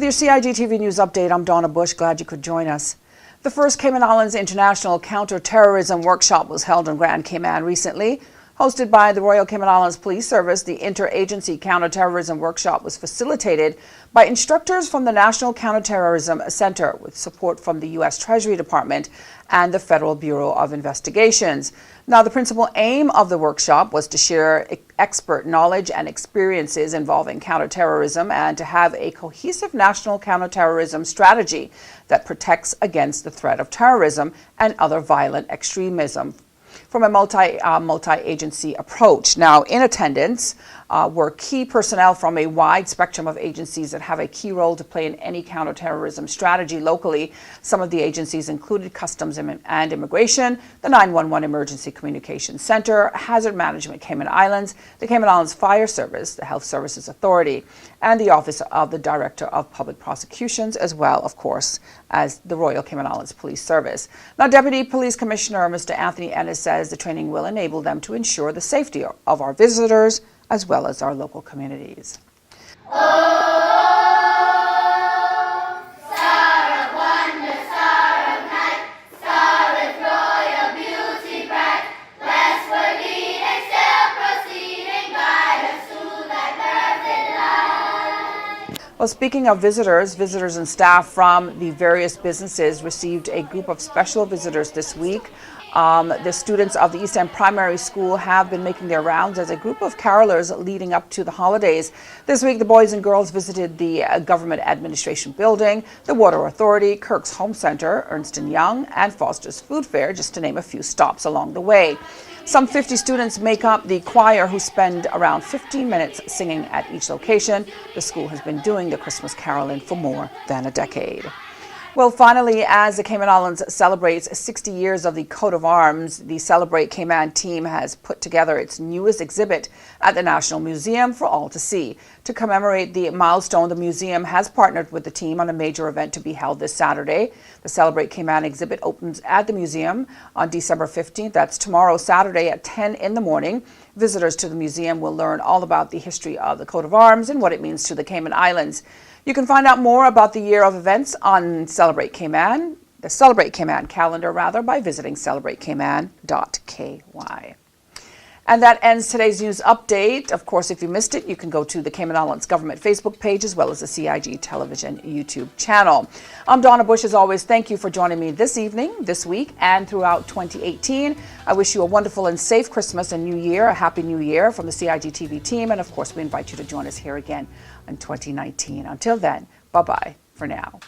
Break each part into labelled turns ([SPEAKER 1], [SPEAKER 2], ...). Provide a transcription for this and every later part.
[SPEAKER 1] With your CIGTV News Update, I'm Donna Bush. Glad you could join us. The first Cayman Islands International Counterterrorism Workshop was held in Grand Cayman recently. Hosted by the Royal Cayman Islands Police Service, the Interagency Counterterrorism Workshop was facilitated by instructors from the National Counterterrorism Center with support from the U.S. Treasury Department and the Federal Bureau of Investigations. Now, the principal aim of the workshop was to share expert knowledge and experiences involving counterterrorism and to have a cohesive national counterterrorism strategy that protects against the threat of terrorism and other violent extremism from a multi-agency approach. Now, in attendance were key personnel from a wide spectrum of agencies that have a key role to play in any counterterrorism strategy locally. Some of the agencies included Customs and Immigration, the 911 Emergency Communications Center, Hazard Management Cayman Islands, the Cayman Islands Fire Service, the Health Services Authority, and the Office of the Director of Public Prosecutions, as well, of course, as the Royal Cayman Islands Police Service. Now, Deputy Police Commissioner Mr. Anthony Ennis says the training will enable them to ensure the safety of our visitors as well as our local communities. Well, speaking of visitors and staff from the various businesses received a group of special visitors this week. The students of the East End Primary School have been making their rounds as a group of carolers leading up to the holidays. This week, the boys and girls visited the Government Administration Building, the Water Authority, Kirk's Home Center, Ernst & Young, and Foster's Food Fair, just to name a few stops along the way. Some 50 students make up the choir who spend around 15 minutes singing at each location. The school has been doing the Christmas caroling for more than a decade. Well, finally, as the Cayman Islands celebrates 60 years of the coat of arms, the Celebrate Cayman team has put together its newest exhibit at the National Museum for all to see. To commemorate the milestone, the museum has partnered with the team on a major event to be held this Saturday. The Celebrate Cayman exhibit opens at the museum on December 15th. That's tomorrow, Saturday at 10 in the morning. Visitors to the museum will learn all about the history of the coat of arms and what it means to the Cayman Islands. You can find out more about the year of events on Celebrate Cayman, the Celebrate Cayman calendar, by visiting celebratecayman.ky. And that ends today's news update. Of course, if you missed it, you can go to the Cayman Islands Government Facebook page as well as the CIG Television YouTube channel. I'm Donna Bush. As always, thank you for joining me this evening, this week, and throughout 2018. I wish you a wonderful and safe Christmas and New Year, a Happy New Year from the CIG TV team. And of course, we invite you to join us here again in 2019. Until then, bye-bye for now.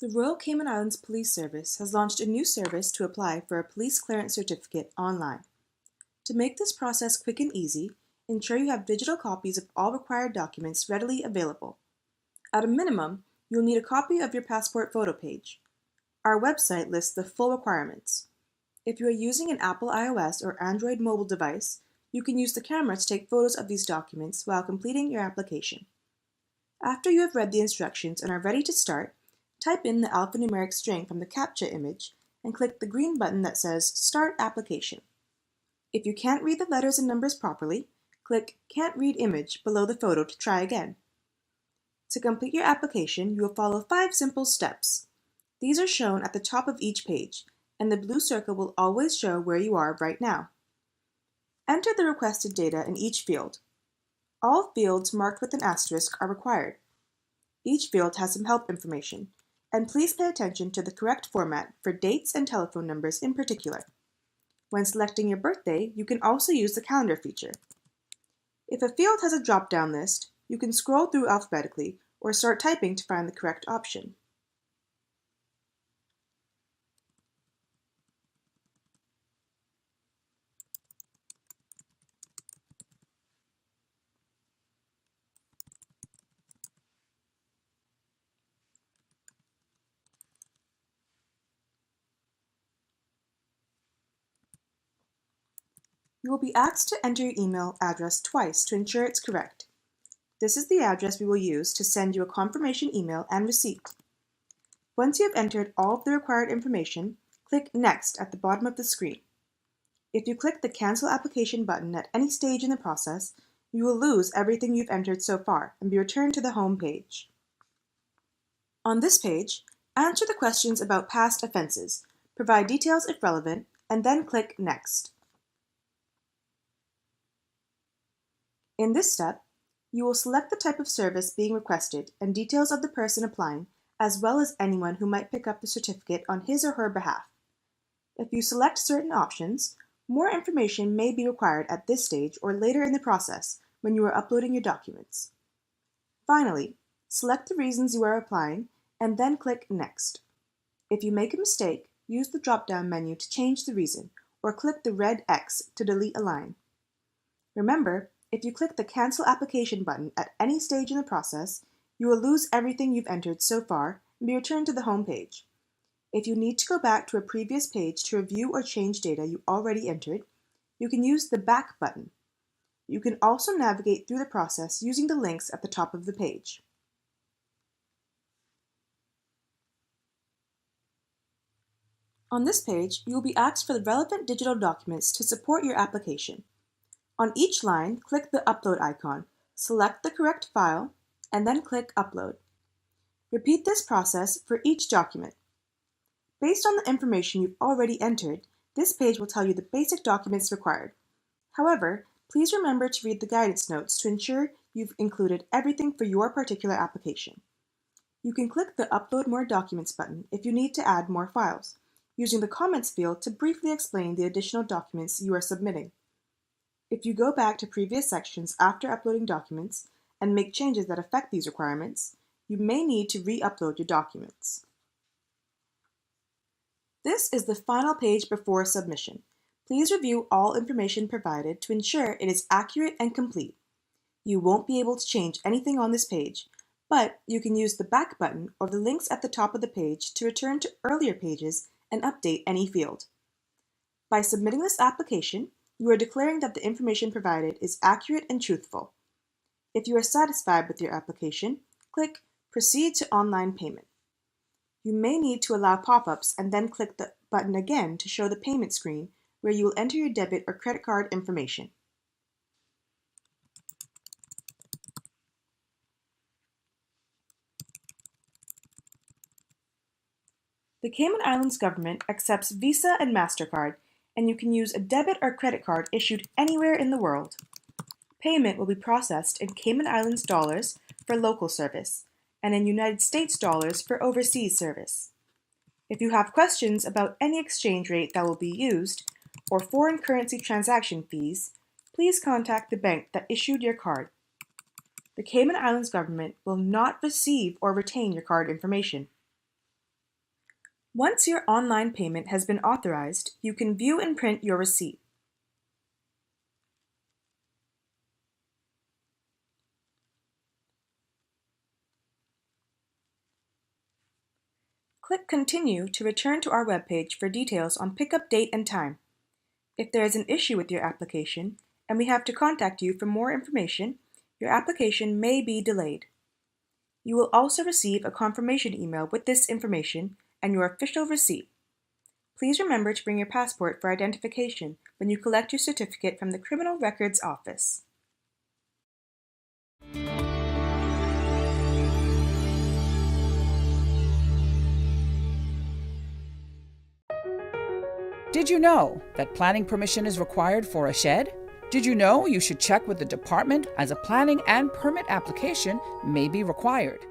[SPEAKER 2] The Royal Cayman Islands Police Service has launched a new service to apply for a police clearance certificate online. To make this process quick and easy, ensure you have digital copies of all required documents readily available. At a minimum, you'll need a copy of your passport photo page. Our website lists the full requirements. If you are using an Apple iOS or Android mobile device, you can use the camera to take photos of these documents while completing your application. After you have read the instructions and are ready to start, type in the alphanumeric string from the CAPTCHA image and click the green button that says Start Application. If you can't read the letters and numbers properly, click Can't Read Image below the photo to try again. To complete your application, you will follow 5 simple steps. These are shown at the top of each page, and the blue circle will always show where you are right now. Enter the requested data in each field. All fields marked with an asterisk are required. Each field has some help information, and please pay attention to the correct format for dates and telephone numbers in particular. When selecting your birthday, you can also use the calendar feature. If a field has a drop-down list, you can scroll through alphabetically or start typing to find the correct option. You will be asked to enter your email address twice to ensure it's correct. This is the address we will use to send you a confirmation email and receipt. Once you have entered all of the required information, click Next at the bottom of the screen. If you click the Cancel Application button at any stage in the process, you will lose everything you've entered so far and be returned to the home page. On this page, answer the questions about past offenses, provide details if relevant, and then click Next. In this step, you will select the type of service being requested and details of the person applying, as well as anyone who might pick up the certificate on his or her behalf. If you select certain options, more information may be required at this stage or later in the process when you are uploading your documents. Finally, select the reasons you are applying and then click Next. If you make a mistake, use the drop-down menu to change the reason or click the red X to delete a line. Remember, if you click the Cancel Application button at any stage in the process, you will lose everything you've entered so far and be returned to the home page. If you need to go back to a previous page to review or change data you already entered, you can use the Back button. You can also navigate through the process using the links at the top of the page. On this page, you will be asked for the relevant digital documents to support your application. On each line, click the Upload icon, select the correct file, and then click Upload. Repeat this process for each document. Based on the information you've already entered, this page will tell you the basic documents required. However, please remember to read the guidance notes to ensure you've included everything for your particular application. You can click the Upload More Documents button if you need to add more files, using the Comments field to briefly explain the additional documents you are submitting. If you go back to previous sections after uploading documents and make changes that affect these requirements, you may need to re-upload your documents. This is the final page before submission. Please review all information provided to ensure it is accurate and complete. You won't be able to change anything on this page, but you can use the Back button or the links at the top of the page to return to earlier pages and update any field. By submitting this application, you are declaring that the information provided is accurate and truthful. If you are satisfied with your application, click Proceed to Online Payment. You may need to allow pop-ups and then click the button again to show the payment screen where you will enter your debit or credit card information. The Cayman Islands government accepts Visa and MasterCard, and you can use a debit or credit card issued anywhere in the world. Payment will be processed in Cayman Islands dollars for local service, and in United States dollars for overseas service. If you have questions about any exchange rate that will be used, or foreign currency transaction fees, please contact the bank that issued your card. The Cayman Islands government will not receive or retain your card information. Once your online payment has been authorized, you can view and print your receipt. Click Continue to return to our webpage for details on pickup date and time. If there is an issue with your application and we have to contact you for more information, your application may be delayed. You will also receive a confirmation email with this information and your official receipt. Please remember to bring your passport for identification when you collect your certificate from the Criminal Records Office.
[SPEAKER 1] Did you know that planning permission is required for a shed? Did you know you should check with the department as a planning and permit application may be required?